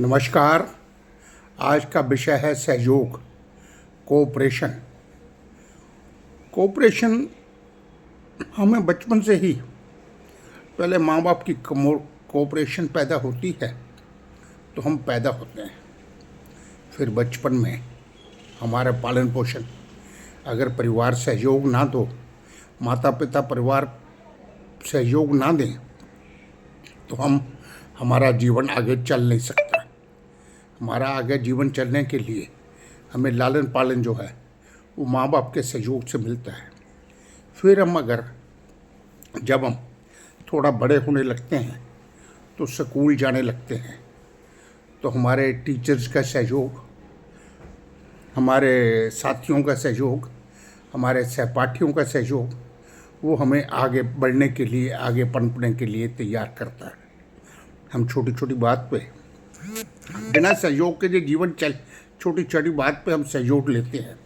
नमस्कार। आज का विषय है सहयोग, कोऑपरेशन। कोऑपरेशन हमें बचपन से ही पहले माँ बाप की कोऑपरेशन पैदा होती है तो हम पैदा होते हैं। फिर बचपन में हमारा पालन पोषण, अगर परिवार सहयोग ना दो, माता पिता परिवार सहयोग ना दें तो हमारा जीवन आगे चल नहीं सकता। हमारा आगे जीवन चलने के लिए हमें लालन पालन जो है वो माँ बाप के सहयोग से मिलता है। फिर जब हम थोड़ा बड़े होने लगते हैं तो स्कूल जाने लगते हैं तो हमारे टीचर्स का सहयोग, हमारे साथियों का सहयोग, हमारे सहपाठियों का सहयोग वो हमें आगे बढ़ने के लिए, आगे पनपने के लिए तैयार करता है। हम छोटी छोटी बात पे बिना सहयोग के जो जीवन चल छोटी छोटी बात पे हम सहयोग लेते हैं।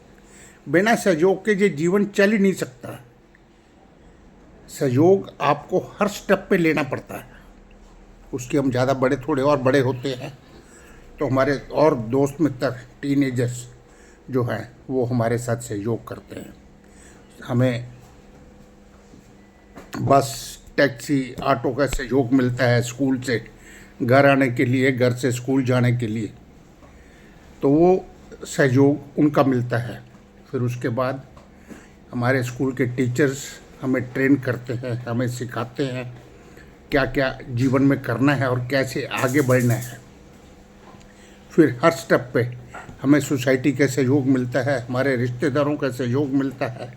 बिना सहयोग के जो जीवन चल ही नहीं सकता। सहयोग आपको हर स्टेप पे लेना पड़ता है। उसके हम ज़्यादा बड़े, थोड़े और बड़े होते हैं तो हमारे और दोस्त मित्र, टीनेजर्स जो हैं वो हमारे साथ सहयोग करते हैं। हमें बस, टैक्सी, ऑटो का सहयोग मिलता है स्कूल से घर आने के लिए, घर से स्कूल जाने के लिए, तो वो सहयोग उनका मिलता है। फिर उसके बाद हमारे स्कूल के टीचर्स हमें ट्रेन करते हैं, हमें सिखाते हैं क्या क्या जीवन में करना है और कैसे आगे बढ़ना है। फिर हर स्टेप पे हमें सोसाइटी का सहयोग मिलता है, हमारे रिश्तेदारों का सहयोग मिलता है।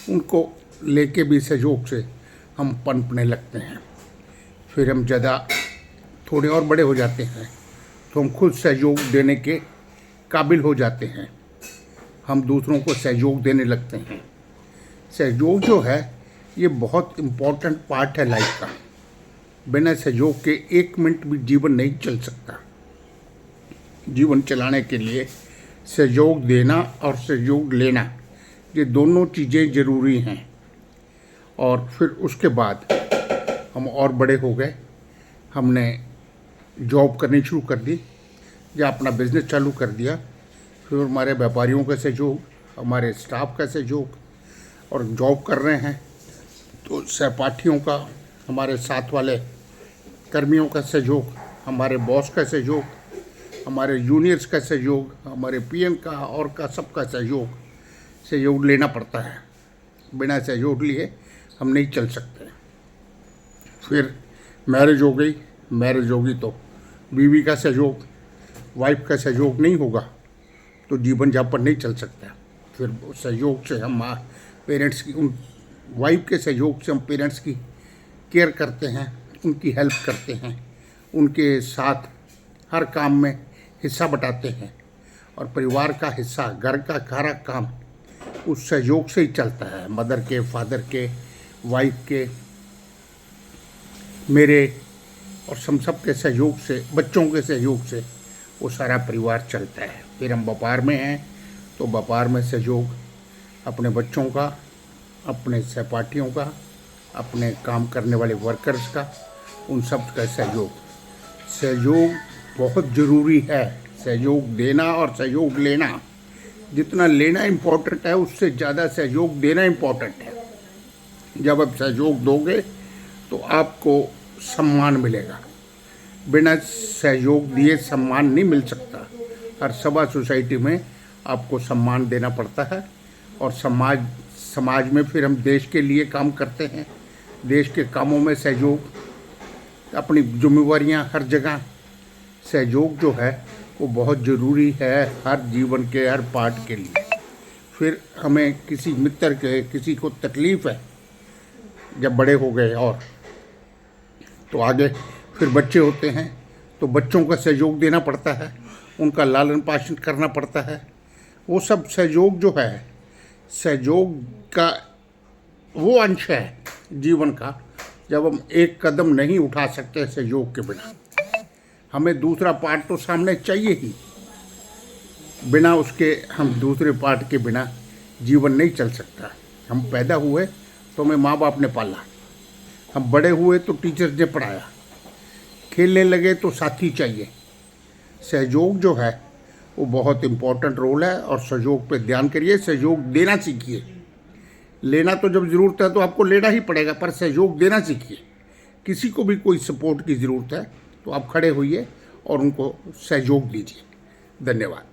उनको लेके भी सहयोग से हम पनपने लगते हैं। फिर हम ज़्यादा थोड़े और बड़े हो जाते हैं तो हम खुद सहयोग देने के काबिल हो जाते हैं। हम दूसरों को सहयोग देने लगते हैं। सहयोग जो है ये बहुत इम्पोर्टेंट पार्ट है लाइफ का। बिना सहयोग के 1 मिनट भी जीवन नहीं चल सकता। जीवन चलाने के लिए सहयोग देना और सहयोग लेना, ये दोनों चीज़ें ज़रूरी हैं। और फिर उसके बाद हम और बड़े हो गए, हमने जॉब करनी शुरू कर दी या अपना बिजनेस चालू कर दिया। फिर हमारे व्यापारियों का सहयोग, हमारे स्टाफ का सहयोग, और जॉब कर रहे हैं तो सहपाठियों का, हमारे साथ वाले कर्मियों का सहयोग, हमारे बॉस का सहयोग, हमारे जूनियर्स का सहयोग, हमारे पीएम का और का सबका सहयोग लेना पड़ता है। बिना सहयोग लिए हम नहीं चल सकते। फिर मैरिज होगी तो बीवी का सहयोग, वाइफ का सहयोग नहीं होगा तो जीवन यापन नहीं चल सकता। फिर सहयोग से हम पेरेंट्स की, उन वाइफ के सहयोग से हम पेरेंट्स की केयर करते हैं, उनकी हेल्प करते हैं, उनके साथ हर काम में हिस्सा बटाते हैं। और परिवार का हिस्सा, घर का सारा काम उस सहयोग से ही चलता है। मदर के, फादर के, वाइफ के, मेरे और सब के सहयोग से, बच्चों के सहयोग से वो सारा परिवार चलता है। फिर हम व्यापार में हैं तो व्यापार में सहयोग अपने बच्चों का, अपने सहपाठियों का, अपने काम करने वाले वर्कर्स का, उन सब का सहयोग बहुत ज़रूरी है। सहयोग देना और सहयोग लेना, जितना लेना इम्पोर्टेंट है उससे ज़्यादा सहयोग देना इम्पोर्टेंट है। जब आप सहयोग दोगे तो आपको सम्मान मिलेगा। बिना सहयोग दिए सम्मान नहीं मिल सकता। हर सभा, सोसाइटी में आपको सम्मान देना पड़ता है। और समाज में फिर हम देश के लिए काम करते हैं। देश के कामों में सहयोग, अपनी जिम्मेवारियां, हर जगह सहयोग जो है वो बहुत ज़रूरी है हर जीवन के हर पार्ट के लिए। फिर हमें किसी मित्र के, किसी को तकलीफ़ है, जब बड़े हो गए और तो आगे फिर बच्चे होते हैं तो बच्चों का सहयोग देना पड़ता है, उनका लालन पालन करना पड़ता है। वो सब सहयोग जो है, सहयोग का वो अंश है जीवन का जब हम एक कदम नहीं उठा सकते सहयोग के बिना। हमें दूसरा पार्ट तो सामने चाहिए ही। बिना उसके हम दूसरे पार्ट के बिना जीवन नहीं चल सकता। हम पैदा हुए तो हमें माँ बाप ने पाला, हम बड़े हुए तो टीचर्स ने पढ़ाया, खेलने लगे तो साथी चाहिए, सहयोग जो है वो बहुत इम्पोर्टेंट रोल है, और सहयोग पे ध्यान करिए, सहयोग देना सीखिए। लेना तो जब ज़रूरत है तो आपको लेना ही पड़ेगा, पर सहयोग देना सीखिए। किसी को भी कोई सपोर्ट की ज़रूरत है तो आप खड़े होइए और उनको सहयोग दीजिए। धन्यवाद।